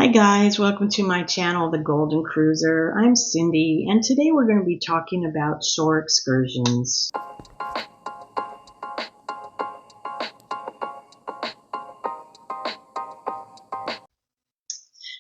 Hi guys, welcome to my channel, The Golden Cruiser. I'm Cindy, and today we're going to be talking about shore excursions.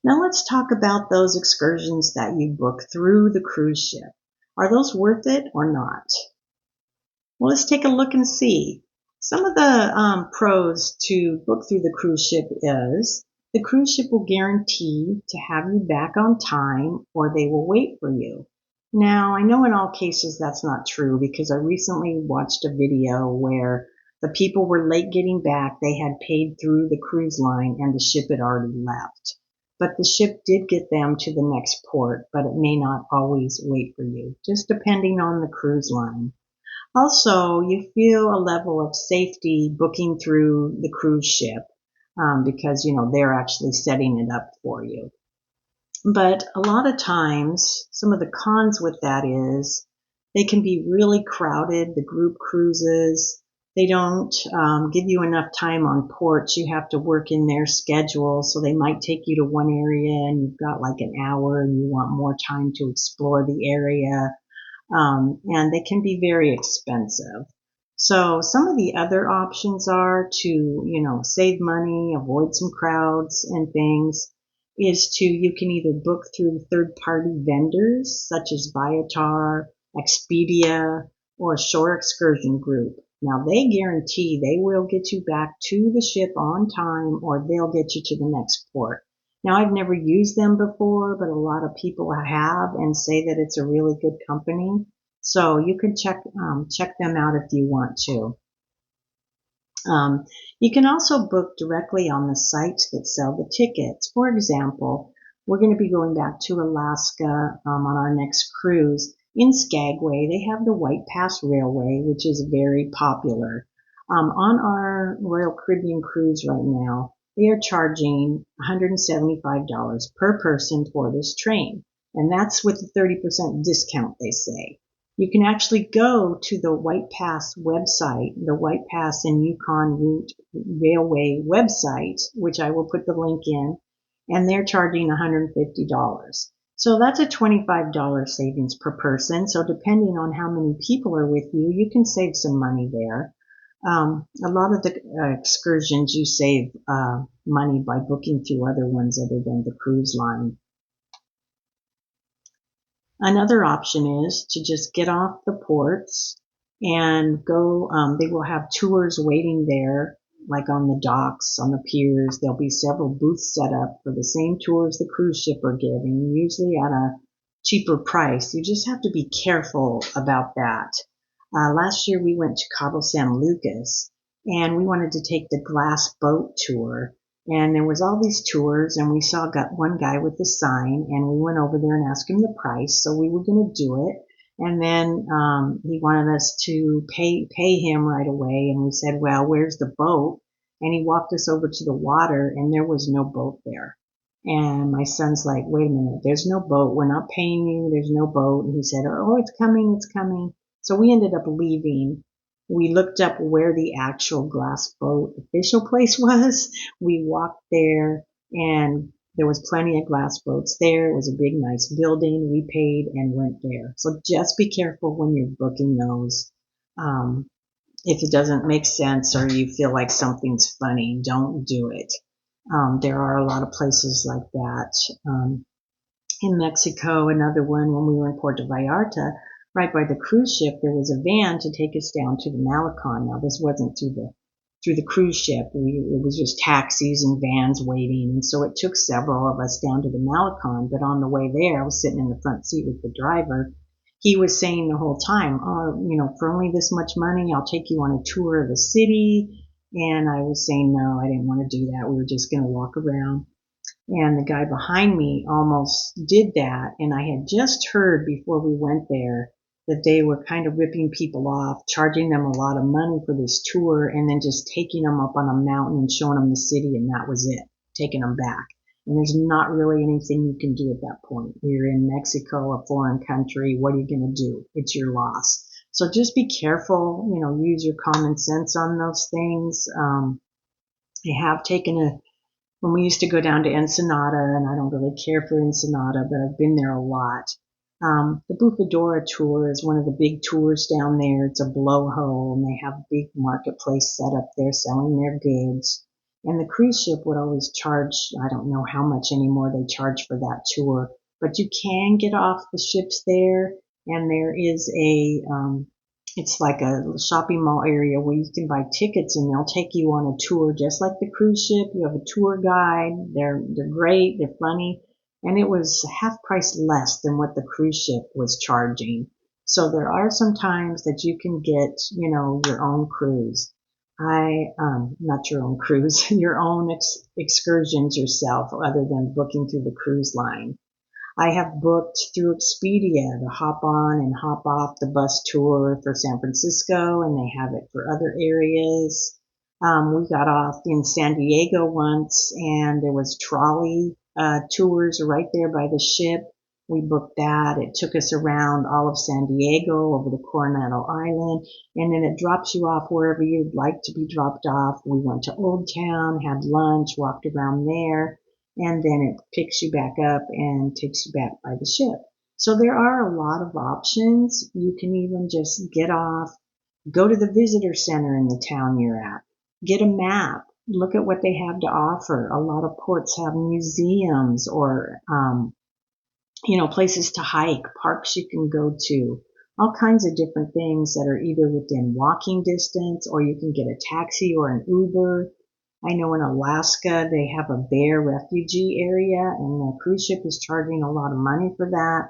Now let's talk about those excursions that you book through the cruise ship. Are those worth it or not? Well, let's take a look and see. Some of the pros to book through the cruise ship is the cruise ship will guarantee to have you back on time or they will wait for you. Now, I know in all cases that's not true because I recently watched a video where the people were late getting back. They had paid through the cruise line and the ship had already left. But the ship did get them to the next port, but it may not always wait for you, just depending on the cruise line. Also, you feel a level of safety booking through the cruise ship because, they're actually setting it up for you. But a lot of times, some of the cons with that is they can be really crowded, the group cruises. They don't give you enough time on ports. You have to work in their schedule. So they might take you to one area and you've got like an hour and you want more time to explore the area. And they can be very expensive. So some of the other options are to, save money, avoid some crowds and things, you can either book through third-party vendors such as Viator, Expedia, or Shore Excursion Group. Now they guarantee they will get you back to the ship on time or they'll get you to the next port. Now, I've never used them before, but a lot of people have and say that it's a really good company. So you can check them out if you want to. You can also book directly on the sites that sell the tickets. For example, we're going to be going back to Alaska on our next cruise. In Skagway, they have the White Pass Railway, which is very popular. On our Royal Caribbean cruise right now, they are charging $175 per person for this train. And that's with a 30% discount, they say. You can actually go to the White Pass website, the White Pass and Yukon Route Railway website, which I will put the link in, and they're charging $150. So that's a $25 savings per person. So depending on how many people are with you, you can save some money there. A lot of the excursions you save money by booking through other ones other than the cruise line. Another option is to just get off the ports and go. They will have tours waiting there, like on the docks, on the piers. There'll be several booths set up for the same tours the cruise ship are giving, usually at a cheaper price. You just have to be careful about that. Last year we went to Cabo San Lucas and we wanted to take the glass boat tour. And there was all these tours and we got one guy with the sign and we went over there and asked him the price. So we were going to do it. And then he wanted us to pay him right away. And we said, well, where's the boat? And he walked us over to the water and there was no boat there. And my son's like, wait a minute, there's no boat. We're not paying you. There's no boat. And he said, oh, it's coming. It's coming. So we ended up leaving. We looked up where the actual glass boat official place was. We walked there and there was plenty of glass boats there. It was a big, nice building. We paid and went there. So just be careful when you're booking those. If it doesn't make sense or you feel like something's funny, don't do it. There are a lot of places like that. In Mexico, another one when we were in Puerto Vallarta, right by the cruise ship, there was a van to take us down to the Malecon. Now, this wasn't through the cruise ship. It was just taxis and vans waiting. And so it took several of us down to the Malecon. But on the way there, I was sitting in the front seat with the driver. He was saying the whole time, oh, for only this much money, I'll take you on a tour of the city. And I was saying, no, I didn't want to do that. We were just going to walk around. And the guy behind me almost did that. And I had just heard before we went there that they were kind of ripping people off, charging them a lot of money for this tour, and then just taking them up on a mountain and showing them the city, and that was it, taking them back. And there's not really anything you can do at that point. You're in Mexico, a foreign country. What are you going to do? It's your loss. So just be careful, use your common sense on those things. I have taken when we used to go down to Ensenada, and I don't really care for Ensenada, but I've been there a lot. The Bufadora tour is one of the big tours down there. It's a blowhole, and they have a big marketplace set up there selling their goods. And the cruise ship would always charge, I don't know how much anymore they charge for that tour, but you can get off the ships there, and there is it's like a shopping mall area where you can buy tickets and they'll take you on a tour just like the cruise ship. You have a tour guide. They're great. They're funny. And it was half price less than what the cruise ship was charging. So there are some times that you can get, your own cruise. Not your own cruise, your own excursions yourself other than booking through the cruise line. I have booked through Expedia to hop on and hop off the bus tour for San Francisco, and they have it for other areas. We got off in San Diego once, and there was trolley tours right there by the ship. We booked that. It took us around all of San Diego, over the Coronado Island, and then it drops you off wherever you'd like to be dropped off. We went to Old Town, had lunch, walked around there, and then it picks you back up and takes you back by the ship. So there are a lot of options. You can even just get off, go to the visitor center in the town you're at, get a map, look at what they have to offer. A lot of ports have museums or, places to hike, parks you can go to, all kinds of different things that are either within walking distance, or you can get a taxi or an Uber. I know in Alaska they have a bear refugee area, and the cruise ship is charging a lot of money for that.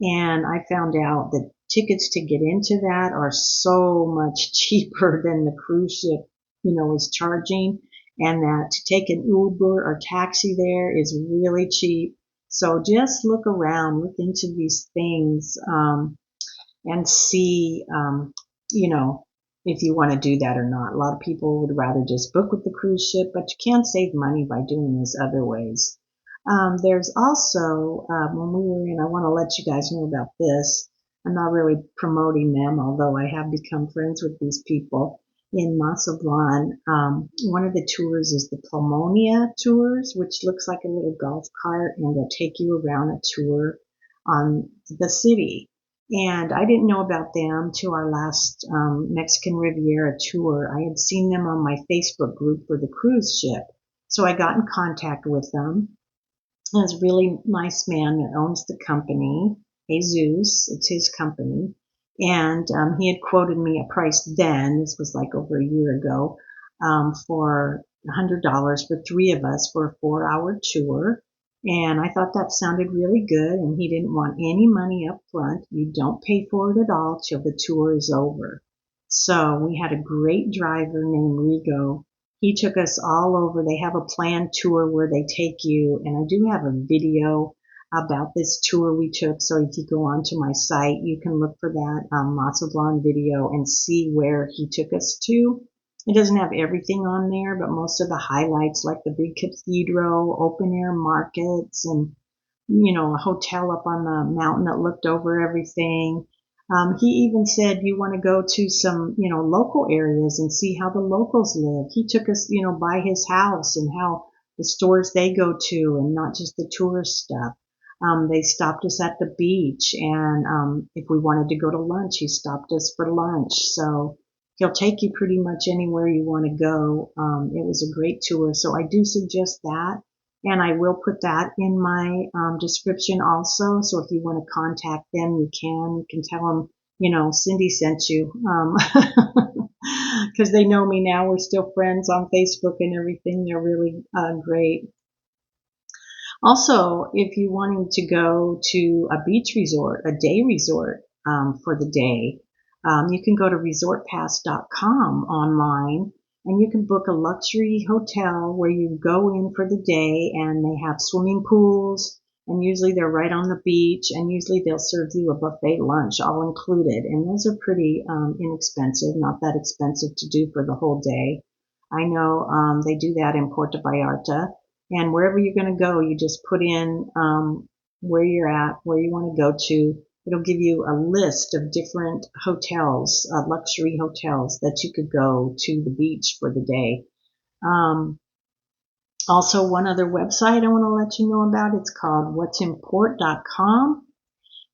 And I found out that tickets to get into that are so much cheaper than the cruise ship, is charging, and that to take an Uber or taxi there is really cheap. So just look around, look into these things, and see, if you want to do that or not. A lot of people would rather just book with the cruise ship, but you can save money by doing this other ways. There's also, when we were in, I want to let you guys know about this. I'm not really promoting them, although I have become friends with these people. In Mazatlan, one of the tours is the Pulmonia tours, which looks like a little golf cart, and they'll take you around a tour on the city. And I didn't know about them till our last Mexican Riviera tour. I had seen them on my Facebook group for the cruise ship. So I got in contact with them. There's a really nice man that owns the company, Jesus, it's his company. And he had quoted me a price then, this was like over a year ago, for $100 for 3 of us for a 4-hour tour. And I thought that sounded really good, and he didn't want any money up front. You don't pay for it at all till the tour is over. So we had a great driver named Rigo. He took us all over. They have a planned tour where they take you, and I do have a video about this tour we took. So if you go onto my site, you can look for that Mazatlan video and see where he took us to. It doesn't have everything on there, but most of the highlights, like the big cathedral, open air markets, and, a hotel up on the mountain that looked over everything. He even said, you want to go to some, local areas and see how the locals live. He took us, by his house and how the stores they go to, and not just the tourist stuff. They stopped us at the beach, and if we wanted to go to lunch, he stopped us for lunch. So he'll take you pretty much anywhere you want to go. It was a great tour, so I do suggest that, and I will put that in my description also. So if you want to contact them, you can. You can tell them, Cindy sent you, because they know me now. We're still friends on Facebook and everything. They're really great. Also, if you're wanting to go to a beach resort, a day resort for the day, you can go to resortpass.com online, and you can book a luxury hotel where you go in for the day, and they have swimming pools, and usually they're right on the beach, and usually they'll serve you a buffet lunch all included, and those are pretty inexpensive, not that expensive to do for the whole day. I know they do that in Puerto Vallarta. And wherever you're going to go, you just put in where you're at, where you want to go to. It'll give you a list of different hotels, luxury hotels that you could go to the beach for the day. Also, one other website I want to let you know about, it's called whatsimport.com.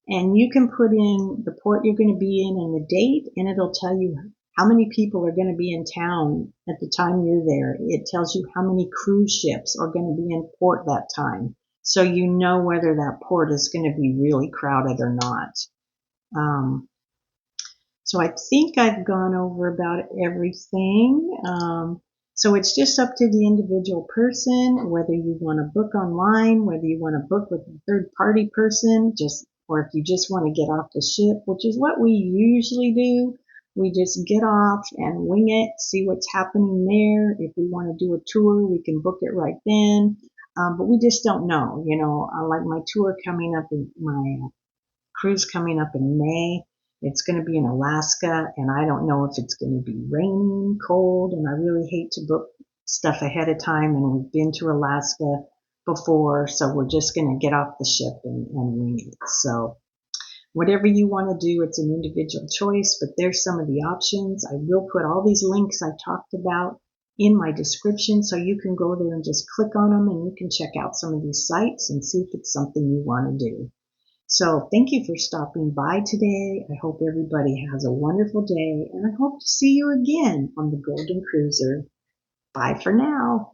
And you can put in the port you're going to be in and the date, and it'll tell you how many people are going to be in town at the time you're there. It tells you how many cruise ships are going to be in port that time. So you know whether that port is going to be really crowded or not. Um, so I think I've gone over about everything. So it's just up to the individual person, whether you want to book online, whether you want to book with a third party person, or if you just want to get off the ship, which is what we usually do. We just get off and wing it, see what's happening there. If we want to do a tour, we can book it right then. But we just don't know, like my tour coming up in my cruise coming up in May. It's going to be in Alaska, and I don't know if it's going to be raining, cold, and I really hate to book stuff ahead of time. And we've been to Alaska before, so we're just going to get off the ship and wing it. So whatever you want to do, it's an individual choice, but there's some of the options. I will put all these links I talked about in my description, so you can go there and just click on them, and you can check out some of these sites and see if it's something you want to do. So thank you for stopping by today. I hope everybody has a wonderful day, and I hope to see you again on the Golden Cruiser. Bye for now.